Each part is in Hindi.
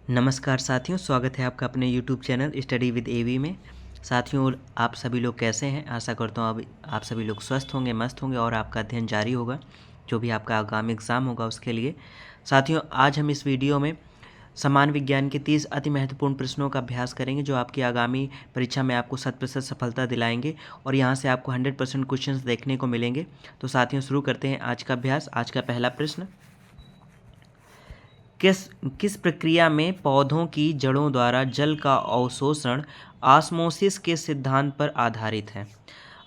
नमस्कार साथियों, स्वागत है आपका अपने YouTube चैनल स्टडी विद एवी में। साथियों, आप सभी लोग कैसे हैं? आशा करता हूँ आप सभी लोग स्वस्थ होंगे, मस्त होंगे और आपका अध्ययन जारी होगा, जो भी आपका आगामी एग्ज़ाम होगा उसके लिए। साथियों, आज हम इस वीडियो में समान विज्ञान के 30 अति महत्वपूर्ण प्रश्नों का अभ्यास करेंगे, जो आपकी आगामी परीक्षा में आपको 100% सफलता दिलाएंगे और यहाँ से आपको 100% क्वेश्चंस देखने को मिलेंगे। तो साथियों, शुरू करते हैं आज का अभ्यास। आज का पहला प्रश्न, किस प्रक्रिया में पौधों की जड़ों द्वारा जल का अवशोषण ऑस्मोसिस के सिद्धांत पर आधारित है?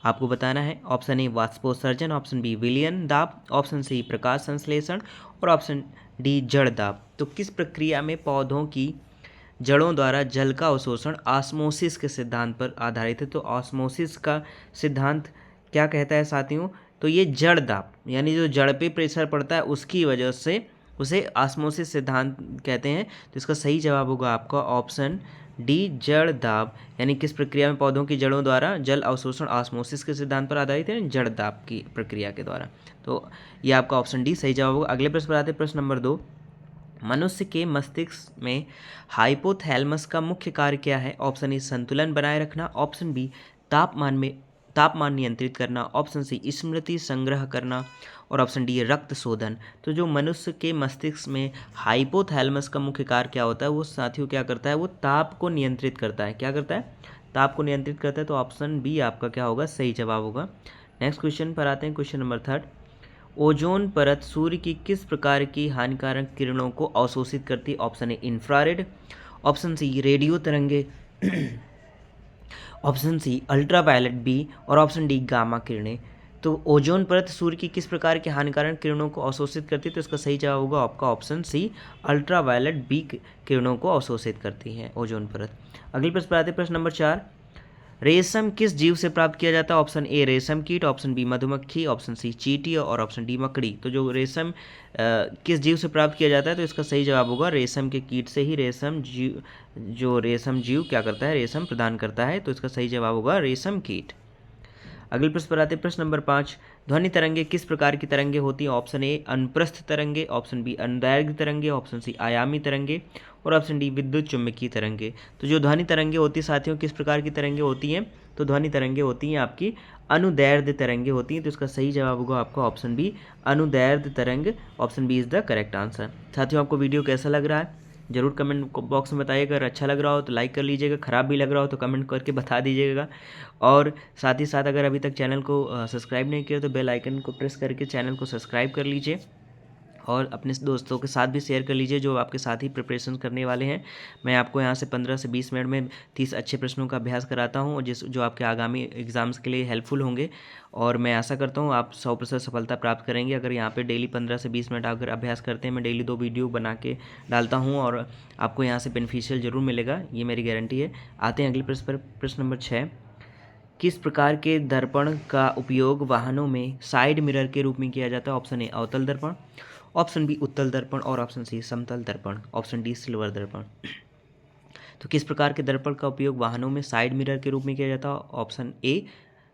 आपको बताना है। ऑप्शन ए वाष्पोत्सर्जन, ऑप्शन बी विलयन दाब, ऑप्शन सी प्रकाश संश्लेषण और ऑप्शन डी जड़ दाब। तो किस प्रक्रिया में पौधों की जड़ों द्वारा जल का अवशोषण ऑस्मोसिस के सिद्धांत पर आधारित है? तो ऑस्मोसिस का सिद्धांत क्या कहता है साथियों? तो ये जड़ दाब, यानी जो जड़ पे प्रेशर पड़ता है उसकी वजह से उसे ऑस्मोसिस सिद्धांत कहते हैं। तो इसका सही जवाब होगा आपका ऑप्शन डी जड़ दाब। यानी किस प्रक्रिया में पौधों की जड़ों द्वारा जल अवशोषण ऑस्मोसिस के सिद्धांत पर आधारित है? जड़ दाब की प्रक्रिया के द्वारा। तो ये आपका ऑप्शन डी सही जवाब होगा। अगले प्रश्न पर आते हैं, प्रश्न नंबर 2। मनुष्य के मस्तिष्क में हाइपोथैलेमस का मुख्य कार्य क्या है? ऑप्शन ए संतुलन बनाए रखना, ऑप्शन बी तापमान नियंत्रित करना, ऑप्शन सी स्मृति संग्रह करना और ऑप्शन डी रक्त शोधन। तो जो मनुष्य के मस्तिष्क में हाइपोथैलेमस का मुख्य कार्य क्या होता है, वो साथियों क्या करता है? वो ताप को नियंत्रित करता है। क्या करता है? ताप को नियंत्रित करता है। तो ऑप्शन बी आपका क्या होगा? सही जवाब होगा। नेक्स्ट क्वेश्चन पर आते हैं, क्वेश्चन नंबर 3। ओजोन परत सूर्य की किस प्रकार की हानिकारक किरणों को अवशोषित करती है? Option A infrared, option C radio तरंगे, ऑप्शन सी अल्ट्रावायलेट बी और ऑप्शन डी गामा किरणें। तो ओजोन परत सूर्य की किस प्रकार के हानिकारक किरणों को अवशोषित करती है? तो इसका सही जवाब होगा आपका ऑप्शन सी अल्ट्रावायलेट बी किरणों को अवशोषित करती है ओजोन परत। अगले प्रश्न पर आते हैं, प्रश्न नंबर 4। रेशम किस जीव से प्राप्त किया जाता है? ऑप्शन ए रेशम कीट, ऑप्शन बी मधुमक्खी, ऑप्शन सी चींटी और ऑप्शन डी मकड़ी। तो जो रेशम किस जीव से प्राप्त किया जाता है? तो इसका सही जवाब होगा रेशम के कीट से ही रेशम जीव क्या करता है? रेशम प्रदान करता है। तो इसका सही जवाब होगा रेशम कीट। अगले प्रश्न पर आते हैं, प्रश्न नंबर 5। ध्वनि तरंगे किस प्रकार की तरंगे होती हैं? ऑप्शन ए अनुप्रस्थ तरंगे, ऑप्शन बी अनुदैर्घ्य तरंगे, ऑप्शन सी आयामी तरंगे और ऑप्शन डी विद्युत चुम्बकीय तरंगे। तो जो ध्वनि तरंगे होती है साथियों, किस प्रकार की तरंगे होती हैं? तो ध्वनि तरंगे होती हैं आपकी अनुदैर्घ्य तरंगे होती हैं। तो इसका सही जवाब होगा आपका ऑप्शन बी अनुदैर्घ्य तरंग। Option B is the correct answer. साथियों, आपको वीडियो कैसा लग रहा है जरूर कमेंट बॉक्स में बताइएगा। अगर अच्छा लग रहा हो तो लाइक कर लीजिएगा, ख़राब भी लग रहा हो तो कमेंट करके बता दीजिएगा। और साथ ही साथ अगर अभी तक चैनल को सब्सक्राइब नहीं किया तो बेल आइकन को प्रेस करके चैनल को सब्सक्राइब कर लीजिए और अपने दोस्तों के साथ भी शेयर कर लीजिए जो आपके साथ ही प्रिपरेशन करने वाले हैं। मैं आपको यहाँ से 15 से 20 मिनट में 30 अच्छे प्रश्नों का अभ्यास कराता हूँ और जो आपके आगामी एग्ज़ाम्स के लिए हेल्पफुल होंगे। और मैं आशा करता हूँ आप 100% सफलता प्राप्त करेंगे अगर यहाँ पे डेली 15 से 20 मिनट अगर अभ्यास करते हैं। मैं डेली 2 वीडियो बना के डालता हूँ और आपको यहाँ से बेनिफिशियल ज़रूर मिलेगा, ये मेरी गारंटी है। आते हैं अगले प्रश्न पर, प्रश्न नंबर 6। किस प्रकार के दर्पण का उपयोग वाहनों में साइड मिरर के रूप में किया जाता है? ऑप्शन ए अवतल दर्पण, ऑप्शन बी उत्तल दर्पण और ऑप्शन सी समतल दर्पण, ऑप्शन डी सिल्वर दर्पण। तो किस प्रकार के दर्पण का उपयोग वाहनों में साइड मिरर के रूप में किया जाता है? ऑप्शन ए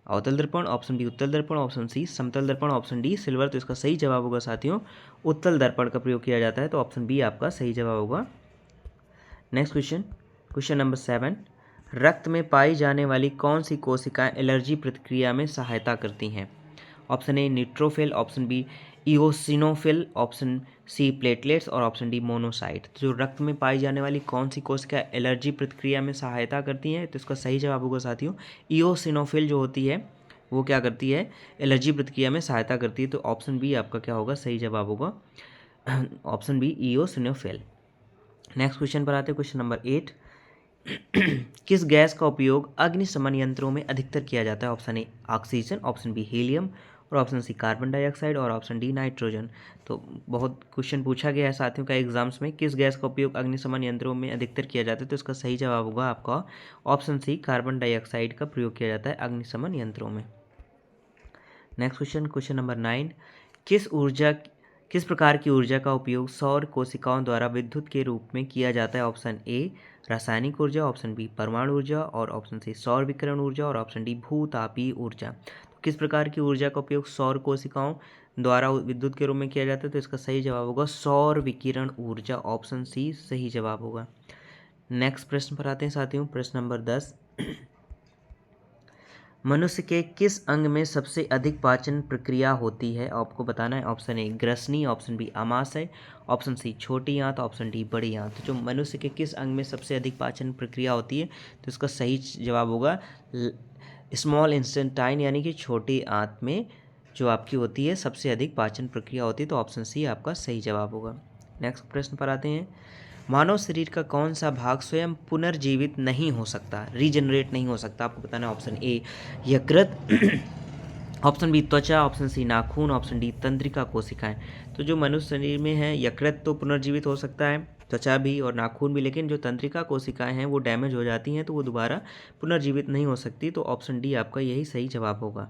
अवतल दर्पण, ऑप्शन बी उत्तल दर्पण, ऑप्शन सी समतल दर्पण, ऑप्शन डी सिल्वर। तो इसका सही जवाब होगा साथियों उत्तल दर्पण का प्रयोग किया जाता है। तो ऑप्शन बी आपका सही जवाब होगा। Next question, question number 7। रक्त में पाई जाने वाली कौन सी कोशिकाएं एलर्जी प्रतिक्रिया में सहायता करती हैं? Option A neutrophil, option B eosinophil, option C platelets और ऑप्शन डी मोनोसाइट। तो जो रक्त में पाई जाने वाली कौन सी कोशिका एलर्जी प्रतिक्रिया में सहायता करती हैं? तो इसका सही जवाब होगा साथियों इओसिनोफिल जो होती है वो क्या करती है? एलर्जी प्रतिक्रिया में सहायता करती है। तो ऑप्शन बी आपका क्या होगा? सही जवाब होगा option B eosinophil. Next question पर आते हैं, क्वेश्चन नंबर 8। किस गैस का उपयोग अग्निशमन यंत्रों में अधिकतर किया जाता है? Option A oxygen, option B helium और ऑप्शन सी कार्बन डाइऑक्साइड और ऑप्शन डी नाइट्रोजन। तो बहुत क्वेश्चन पूछा गया है साथियों का एग्जाम्स में, किस गैस का उपयोग अग्निशमन यंत्रों में अधिकतर किया जाता है? तो इसका सही जवाब होगा आपका ऑप्शन सी कार्बन डाइऑक्साइड का प्रयोग किया जाता है अग्निशमन यंत्रों में। Next question, question number 9। किस प्रकार की ऊर्जा का उपयोग सौर कोशिकाओं द्वारा विद्युत के रूप में किया जाता है? ऑप्शन ए रासायनिक ऊर्जा, ऑप्शन बी परमाणु ऊर्जा और ऑप्शन सी सौर विकिरण ऊर्जा और ऑप्शन डी भूतापीय ऊर्जा। तो किस प्रकार की ऊर्जा का उपयोग सौर कोशिकाओं द्वारा विद्युत के रूप में किया जाता है, तो इसका सही जवाब होगा सौर विकिरण ऊर्जा, ऑप्शन सी सही जवाब होगा। नेक्स्ट प्रश्न पर आते हैं साथियों, प्रश्न नंबर 10। मनुष्य के किस अंग में सबसे अधिक पाचन प्रक्रिया होती है, आपको बताना है। ऑप्शन ए ग्रसनी, ऑप्शन बी आमाशय, ऑप्शन सी छोटी आंत, ऑप्शन डी बड़ी आंत। तो जो मनुष्य के किस अंग में सबसे अधिक पाचन प्रक्रिया होती है, तो इसका सही जवाब होगा स्मॉल इंटेस्टाइन, यानी कि छोटी आंत में जो आपकी होती है सबसे अधिक पाचन प्रक्रिया होती है, तो ऑप्शन सी आपका सही जवाब होगा। नेक्स्ट प्रश्न पर आते हैं। मानव शरीर का कौन सा भाग स्वयं पुनर्जीवित नहीं हो सकता, रीजनरेट नहीं हो सकता, आपको बताना है। ऑप्शन ए यकृत, ऑप्शन बी त्वचा, ऑप्शन सी नाखून, ऑप्शन डी तंत्रिका कोशिकाएं। तो जो मनुष्य शरीर में है, यकृत तो पुनर्जीवित हो सकता है, त्वचा भी और नाखून भी, लेकिन जो तंत्रिका कोशिकाएं हैं वो डैमेज हो जाती हैं, तो वो दोबारा पुनर्जीवित नहीं हो सकती, तो ऑप्शन डी आपका यही सही जवाब होगा।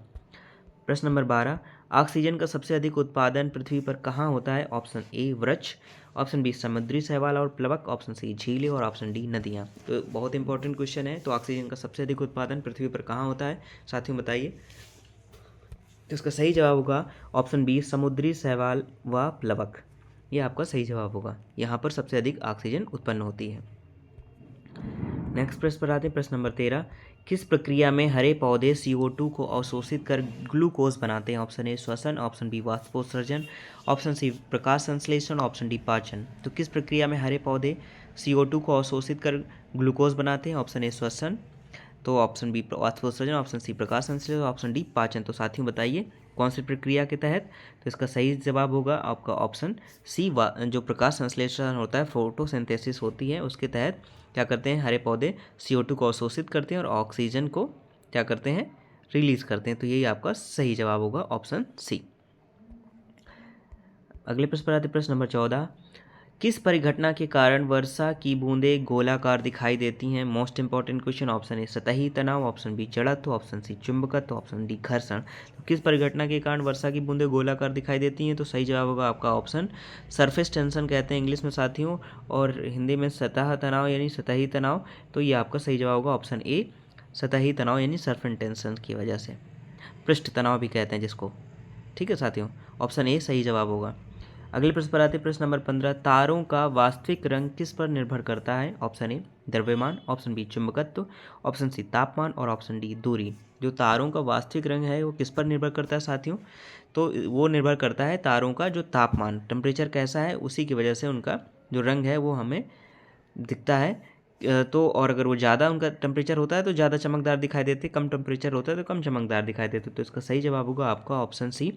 प्रश्न नंबर 12। ऑक्सीजन का सबसे अधिक उत्पादन पृथ्वी पर कहाँ होता है। ऑप्शन ए वृक्ष, ऑप्शन बी समुद्री शैवाल और प्लवक, ऑप्शन सी झीलें और ऑप्शन डी नदियाँ। तो बहुत इंपॉर्टेंट क्वेश्चन है। तो ऑक्सीजन का सबसे अधिक उत्पादन पृथ्वी पर कहाँ होता है, साथियों बताइए। तो इसका सही जवाब होगा ऑप्शन बी समुद्री शैवाल व प्लवक, ये आपका सही जवाब होगा। यहाँ पर सबसे अधिक ऑक्सीजन उत्पन्न होती है। नेक्स्ट प्रश्न पर आते हैं, प्रश्न नंबर 13। किस प्रक्रिया में हरे पौधे CO2 को अवशोषित कर ग्लूकोज बनाते हैं। ऑप्शन ए श्वसन, ऑप्शन बी वाष्पोत्सर्जन, ऑप्शन सी प्रकाश संश्लेषण, ऑप्शन डी पाचन। तो किस प्रक्रिया में हरे पौधे CO2 को अवशोषित कर ग्लूकोज बनाते हैं। ऑप्शन ए श्वसन, तो ऑप्शन बी वाष्पोत्सर्जन, ऑप्शन सी प्रकाश संश्लेषण, ऑप्शन डी पाचन। तो साथियों बताइए कौन सी प्रक्रिया के तहत। तो इसका सही जवाब होगा आपका ऑप्शन सी, जो प्रकाश संश्लेषण होता है, फोटोसिंथेसिस होती है, उसके तहत क्या करते हैं, हरे पौधे CO2 को अवशोषित करते हैं और ऑक्सीजन को क्या करते हैं, रिलीज करते हैं। तो यही आपका सही जवाब होगा ऑप्शन सी। अगले प्रश्न पर आते हैं, प्रश्न नंबर 14। किस परिघटना के कारण वर्षा की बूंदें गोलाकार दिखाई देती हैं। Most important question. Option A सतही तनाव, ऑप्शन बी जड़त्व, ऑप्शन सी चुंबकत्व, ऑप्शन डी घर्षण। तो किस परिघटना के कारण वर्षा की बूंदें गोलाकार दिखाई देती हैं, तो सही जवाब होगा आपका ऑप्शन सरफेस टेंशन कहते हैं इंग्लिश में साथियों, और हिंदी में सतह तनाव यानी सतही तनाव। तो ये आपका सही जवाब होगा ऑप्शन ए सतही तनाव यानी सरफेस टेंशन की वजह से, पृष्ठ तनाव भी कहते हैं जिसको। ठीक है साथियों, ऑप्शन ए सही जवाब होगा। अगले प्रश्न पर आते हैं, प्रश्न नंबर 15। तारों का वास्तविक रंग किस पर निर्भर करता है। ऑप्शन ए द्रव्यमान, ऑप्शन बी चुंबकत्व, ऑप्शन सी तापमान और ऑप्शन डी दूरी। जो तारों का वास्तविक रंग है वो किस पर निर्भर करता है साथियों, तो वो निर्भर करता है तारों का जो तापमान, टेम्परेचर कैसा है, उसी की वजह से उनका जो रंग है वो हमें दिखता है। तो और अगर वो ज़्यादा उनका टेम्परेचर होता है तो ज़्यादा चमकदार दिखाई देते, कम टेम्परेचर होता है तो कम चमकदार दिखाई देते। तो इसका सही जवाब होगा आपका ऑप्शन सी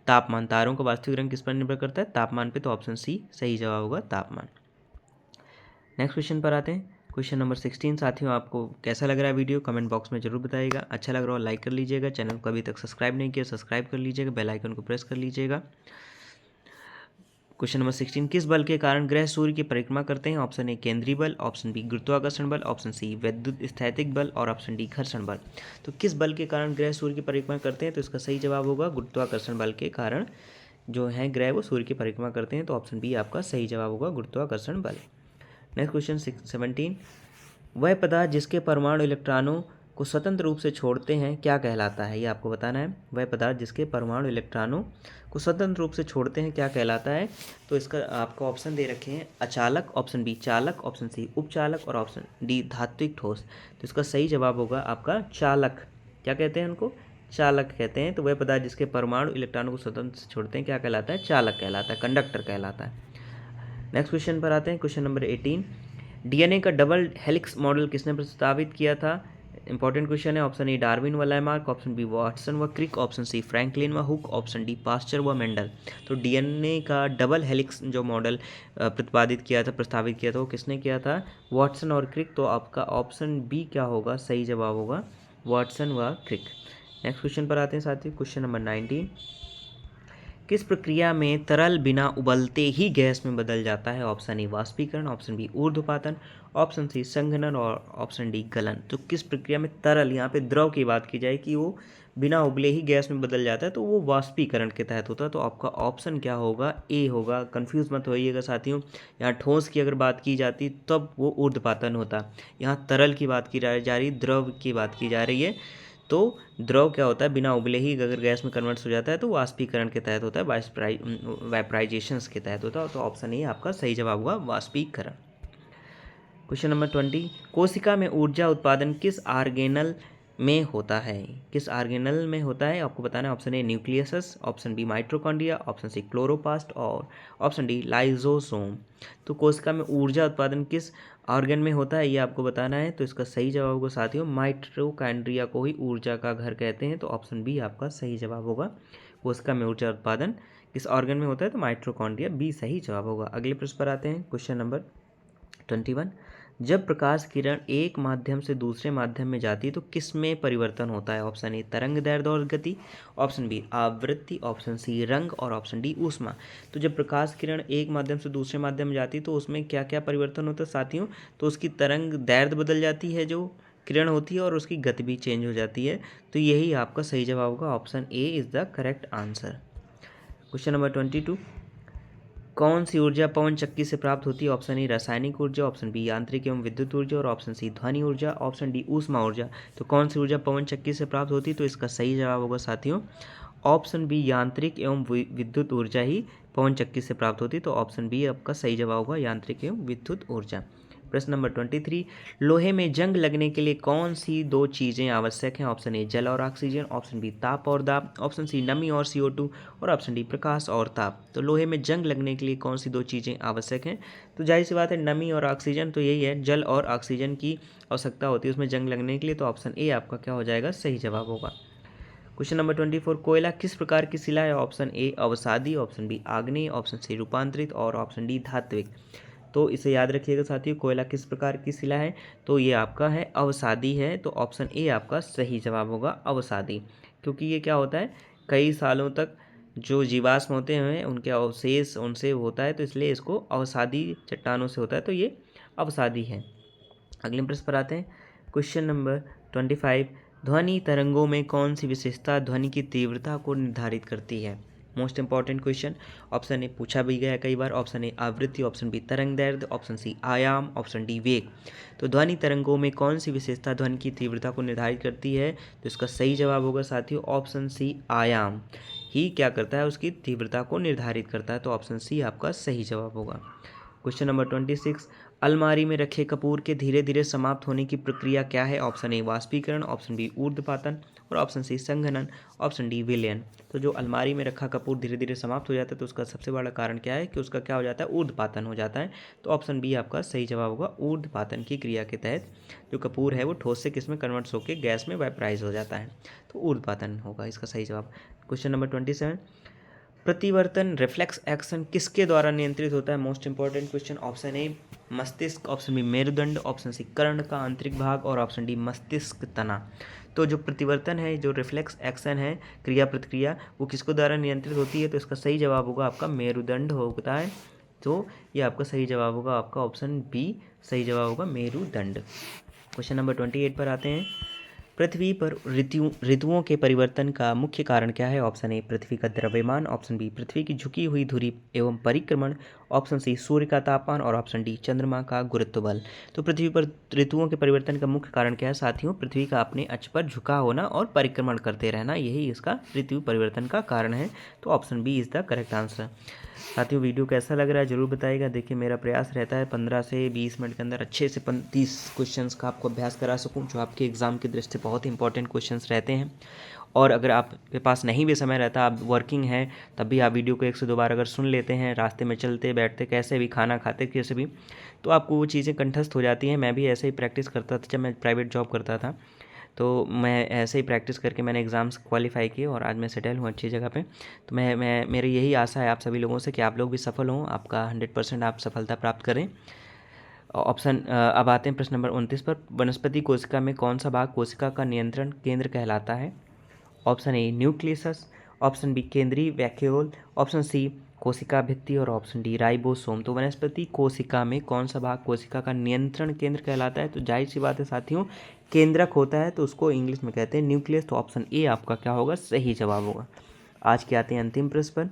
तापमान। तारों का वास्तविक रंग किस पर निर्भर करता है, तापमान पे, तो ऑप्शन सी सही जवाब होगा तापमान। नेक्स्ट क्वेश्चन पर आते हैं, क्वेश्चन नंबर 16। साथियों आपको कैसा लग रहा है वीडियो, कमेंट बॉक्स में जरूर बताइएगा। अच्छा लग रहा हो लाइक कर लीजिएगा, चैनल को अभी तक सब्सक्राइब नहीं किया सब्सक्राइब कर लीजिएगा, बेल आइकन को प्रेस कर लीजिएगा। Question number 16। किस बल के कारण ग्रह सूर्य की परिक्रमा करते हैं। ऑप्शन ए केंद्रीय बल, ऑप्शन बी गुरुत्वाकर्षण बल, ऑप्शन सी विद्युत स्थैतिक बल और ऑप्शन डी घर्षण बल। तो किस बल के कारण ग्रह सूर्य की परिक्रमा करते हैं, तो इसका सही जवाब होगा गुरुत्वाकर्षण बल के कारण जो है ग्रह वो सूर्य की परिक्रमा करते हैं। तो ऑप्शन बी आपका सही जवाब होगा गुरुत्वाकर्षण बल। Next question 17। वह पदार्थ जिसके परमाणु इलेक्ट्रॉनों को स्वतंत्र रूप से छोड़ते हैं क्या कहलाता है, ये आपको बताना है। वह पदार्थ जिसके परमाणु इलेक्ट्रॉनों को स्वतंत्र रूप से छोड़ते हैं क्या कहलाता है। तो इसका आपको ऑप्शन दे रखे हैं अचालक, ऑप्शन बी चालक, ऑप्शन सी उपचालक और ऑप्शन डी धात्विक ठोस। तो इसका सही जवाब होगा आपका चालक। क्या कहते हैं उनको, चालक कहते हैं। तो वह पदार्थ जिसके परमाणु इलेक्ट्रॉनों को स्वतंत्र से छोड़ते हैं क्या कहलाता है, चालक कहलाता है, कंडक्टर कहलाता है। नेक्स्ट क्वेश्चन पर आते हैं, क्वेश्चन नंबर 18। DNA का डबल हेलिक्स मॉडल किसने प्रस्तावित किया था। इंपॉर्टेंट क्वेश्चन है। ऑप्शन ए डार्विन व लैमार्क, ऑप्शन बी वाटसन व क्रिक, ऑप्शन सी फ्रैंकलिन व हुक, ऑप्शन डी पास्चर व मेंडल। तो DNA का डबल हेलिक्स जो मॉडल प्रस्तावित किया था वो किसने किया था, वाटसन और क्रिक। तो आपका ऑप्शन बी क्या होगा, सही जवाब होगा वाटसन व क्रिक। नेक्स्ट क्वेश्चन पर आते हैं साथियों, क्वेश्चन नंबर 19। किस प्रक्रिया में तरल बिना उबलते ही गैस में बदल जाता है। ऑप्शन ए वाष्पीकरण, ऑप्शन बी ऊर्ध्वपातन, ऑप्शन सी संघनन और ऑप्शन डी गलन। तो किस प्रक्रिया में तरल, यहाँ पे द्रव की बात की जाए कि वो बिना उबले ही गैस में बदल जाता है, तो वो वाष्पीकरण के तहत होता है। तो आपका ऑप्शन क्या होगा, ए होगा। कंफ्यूज मत होइएगा साथियों, यहाँ ठोस की अगर बात की जाती तब वो ऊर्ध्वपातन होता, यहाँ तरल की बात की जा रही, द्रव की बात की जा रही है। तो द्रव क्या होता है, बिना उबले ही अगर गैस में कन्वर्ट हो जाता है तो वाष्पीकरण के तहत होता है, वेपराइजेशंस के तहत होता है। तो ऑप्शन ए आपका सही जवाब होगा, वाष्पीकरण। क्वेश्चन नंबर 20, कोशिका में ऊर्जा उत्पादन किस ऑर्गेनल में होता है? किस ऑर्गेनल में होता है आपको बताना है। Option A nucleus, option B mitochondria, option C chloroplast और ऑप्शन डी लाइजोसोम। तो कोशिका में ऊर्जा उत्पादन किस ऑर्गन में होता है ये आपको बताना है। तो इसका सही जवाब होगा साथियों, माइटोकॉन्ड्रिया को ही ऊर्जा का घर कहते हैं। तो ऑप्शन बी आपका सही जवाब होगा। कोशिका में ऊर्जा उत्पादन किस ऑर्गन में होता है, तो माइटोकॉन्ड्रिया, बी सही जवाब होगा। अगले प्रश्न पर आते हैं। क्वेश्चन नंबर 21, जब प्रकाश किरण एक माध्यम से दूसरे माध्यम में जाती है तो किस में परिवर्तन होता है? ऑप्शन ए तरंग दैर्ध्य और गति, ऑप्शन बी आवृत्ति, ऑप्शन सी रंग और ऑप्शन डी ऊष्मा। तो जब प्रकाश किरण एक माध्यम से दूसरे माध्यम में जाती है तो उसमें क्या क्या परिवर्तन होता है साथियों? तो उसकी तरंग दैर्ध्य बदल जाती है जो किरण होती है, और उसकी गति भी चेंज हो जाती है। तो यही आपका सही जवाब होगा, option A is the correct answer. Question number 22, कौन सी ऊर्जा पवन चक्की से प्राप्त होती है? ऑप्शन ए रासायनिक ऊर्जा, ऑप्शन बी यांत्रिक एवं विद्युत ऊर्जा और ऑप्शन सी ध्वनि ऊर्जा, ऑप्शन डी ऊष्मा ऊर्जा। तो कौन सी ऊर्जा पवन चक्की से प्राप्त होती है? तो इसका सही जवाब होगा साथियों, ऑप्शन बी यांत्रिक एवं विद्युत ऊर्जा ही पवन चक्की से प्राप्त होती है। तो ऑप्शन बी आपका सही जवाब होगा, यांत्रिक एवं विद्युत ऊर्जा। प्रश्न नंबर 23, लोहे में जंग लगने के लिए कौन सी दो चीज़ें आवश्यक हैं? ऑप्शन ए जल और ऑक्सीजन, ऑप्शन बी ताप और दाब, ऑप्शन सी नमी और CO2 और ऑप्शन डी प्रकाश और ताप। तो लोहे में जंग लगने के लिए कौन सी दो चीज़ें आवश्यक हैं? तो जाहिर सी बात है नमी और ऑक्सीजन, तो यही है, जल और ऑक्सीजन की आवश्यकता होती है उसमें जंग लगने के लिए। तो ऑप्शन ए आपका क्या हो जाएगा, सही जवाब होगा। क्वेश्चन नंबर 24, कोयला किस प्रकार की शिला है? ऑप्शन ए अवसादी, ऑप्शन बी आग्नेय, ऑप्शन सी रूपांतरित और ऑप्शन डी धात्विक। तो इसे याद रखिएगा साथियों, कोयला किस प्रकार की शिला है? तो ये आपका है अवसादी है। तो ऑप्शन ए आपका सही जवाब होगा, अवसादी। क्योंकि ये क्या होता है, कई सालों तक जो जीवाश्म होते हैं उनके अवशेष उनसे होता है, तो इसलिए इसको अवसादी चट्टानों से होता है, तो ये अवसादी है। अगले प्रश्न पर आते हैं। क्वेश्चन नंबर 25, ध्वनि तरंगों में कौन सी विशेषता ध्वनि की तीव्रता को निर्धारित करती है? Most important question. Option A पूछा भी गया कई बार। ऑप्शन ए आवृत्ति, ऑप्शन बी तरंग दैर्ध्य, ऑप्शन सी आयाम, ऑप्शन डी वेग। तो ध्वनि तरंगों में कौन सी विशेषता ध्वनि की तीव्रता को निर्धारित करती है? तो इसका सही जवाब होगा साथियों, ऑप्शन सी आयाम ही क्या करता है, उसकी तीव्रता को निर्धारित करता है। तो ऑप्शन सी आपका सही जवाब होगा। क्वेश्चन नंबर 26, अलमारी में रखे कपूर के धीरे धीरे समाप्त होने की प्रक्रिया क्या है? ऑप्शन ए वाष्पीकरण, ऑप्शन बी ऊर्ध्वपातन और ऑप्शन सी संघनन, ऑप्शन डी विलयन। तो जो अलमारी में रखा कपूर धीरे धीरे समाप्त हो जाता है तो उसका सबसे बड़ा कारण क्या है कि उसका क्या हो जाता है, ऊर्ध्वपातन हो जाता है। तो ऑप्शन बी आपका सही जवाब होगा, ऊर्ध्वपातन की क्रिया के तहत जो कपूर है वो ठोस से किस में कन्वर्ट होकर गैस में वेपराइज हो जाता है। तो ऊर्ध्वपातन होगा इसका सही जवाब। क्वेश्चन नंबर 27, प्रतिवर्तन रिफ्लेक्स एक्शन किसके द्वारा नियंत्रित होता है? Most important question. Option A मस्तिष्क, ऑप्शन बी मेरुदंड, ऑप्शन सी कर्ण का आंतरिक भाग और ऑप्शन डी मस्तिष्क तना। तो जो प्रतिवर्तन है, जो रिफ्लेक्स एक्शन है, क्रिया प्रतिक्रिया, वो किसको द्वारा नियंत्रित होती है? तो इसका सही जवाब होगा आपका मेरुदंड होता है। तो ये आपका सही जवाब होगा, आपका ऑप्शन बी सही जवाब होगा, मेरुदंड। क्वेश्चन नंबर 28 पर आते हैं। पृथ्वी पर ऋतुओं के परिवर्तन का मुख्य कारण क्या है? ऑप्शन ए पृथ्वी का द्रव्यमान, ऑप्शन बी पृथ्वी की झुकी हुई धुरी एवं परिक्रमण, ऑप्शन सी सूर्य का तापमान और ऑप्शन डी चंद्रमा का गुरुत्व बल। तो पृथ्वी पर ऋतुओं के परिवर्तन का मुख्य कारण क्या है साथियों? पृथ्वी का अपने अक्ष पर झुका होना और परिक्रमण करते रहना, यही इसका ऋतु परिवर्तन का कारण है। तो option B is the correct answer. साथियों वीडियो कैसा लग रहा है जरूर बताइएगा। देखिए मेरा प्रयास रहता है 15 से 20 मिनट के अंदर अच्छे से 30 क्वेश्चंस का आपको अभ्यास करा सकूं, जो आपके एग्ज़ाम की दृष्टि से बहुत इंपॉर्टेंट क्वेश्चंस रहते हैं। और अगर आपके पास नहीं भी समय रहता, आप वर्किंग हैं, तब भी आप वीडियो को 1 से 2 बार अगर सुन लेते हैं, रास्ते में चलते बैठते कैसे भी, खाना खाते कैसे भी, तो आपको वो चीज़ें कंठस्थ हो जाती हैं। मैं भी ऐसे ही प्रैक्टिस करता था जब मैं प्राइवेट जॉब करता था, तो मैं ऐसे ही प्रैक्टिस करके मैंने एग्ज़ाम्स क्वालिफाई किए और आज मैं सेटल हूँ अच्छी जगह पे। तो मैं मेरी यही आशा है आप सभी लोगों से कि आप लोग भी सफल हों, आपका 100% आप सफलता प्राप्त करें। अब आते हैं प्रश्न नंबर 29 पर। वनस्पति कोशिका में कौन सा भाग कोशिका का नियंत्रण केंद्र कहलाता है? Option A nucleus, option B केंद्रीय वैक्यूल, ऑप्शन सी कोशिका भित्ति और ऑप्शन डी राइबोसोम। तो वनस्पति कोशिका में कौन सा भाग कोशिका का नियंत्रण केंद्र कहलाता है? तो जाहिर सी बात है साथियों, केंद्रक होता है, तो उसको इंग्लिश में कहते हैं न्यूक्लियस। तो ऑप्शन ए आपका क्या होगा, सही जवाब होगा। आज के आते हैं अंतिम प्रश्न पर।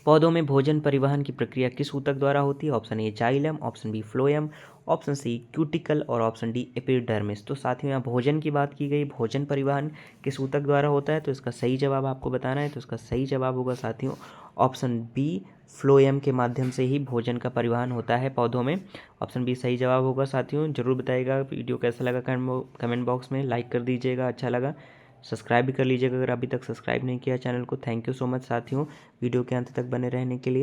पौधों में भोजन परिवहन की प्रक्रिया किस ऊतक द्वारा होती है? Option A xylem, option B phloem, option C cuticle और ऑप्शन डी एपिडर्मिस। तो साथियों यहाँ भोजन की बात की गई, भोजन परिवहन किस ऊतक द्वारा होता है, तो इसका सही जवाब आपको बताना है। तो इसका सही जवाब होगा साथियों ऑप्शन बी, फ्लोएम के माध्यम से ही भोजन का परिवहन होता है पौधों में। ऑप्शन बी सही जवाब होगा। साथियों जरूर बताइएगा वीडियो कैसा लगा, कमेंट बॉक्स में लाइक कर दीजिएगा, अच्छा लगा सब्सक्राइब भी कर लीजिएगा अगर अभी तक सब्सक्राइब नहीं किया चैनल को। थैंक यू सो मच साथियों वीडियो के अंत तक बने रहने के लिए।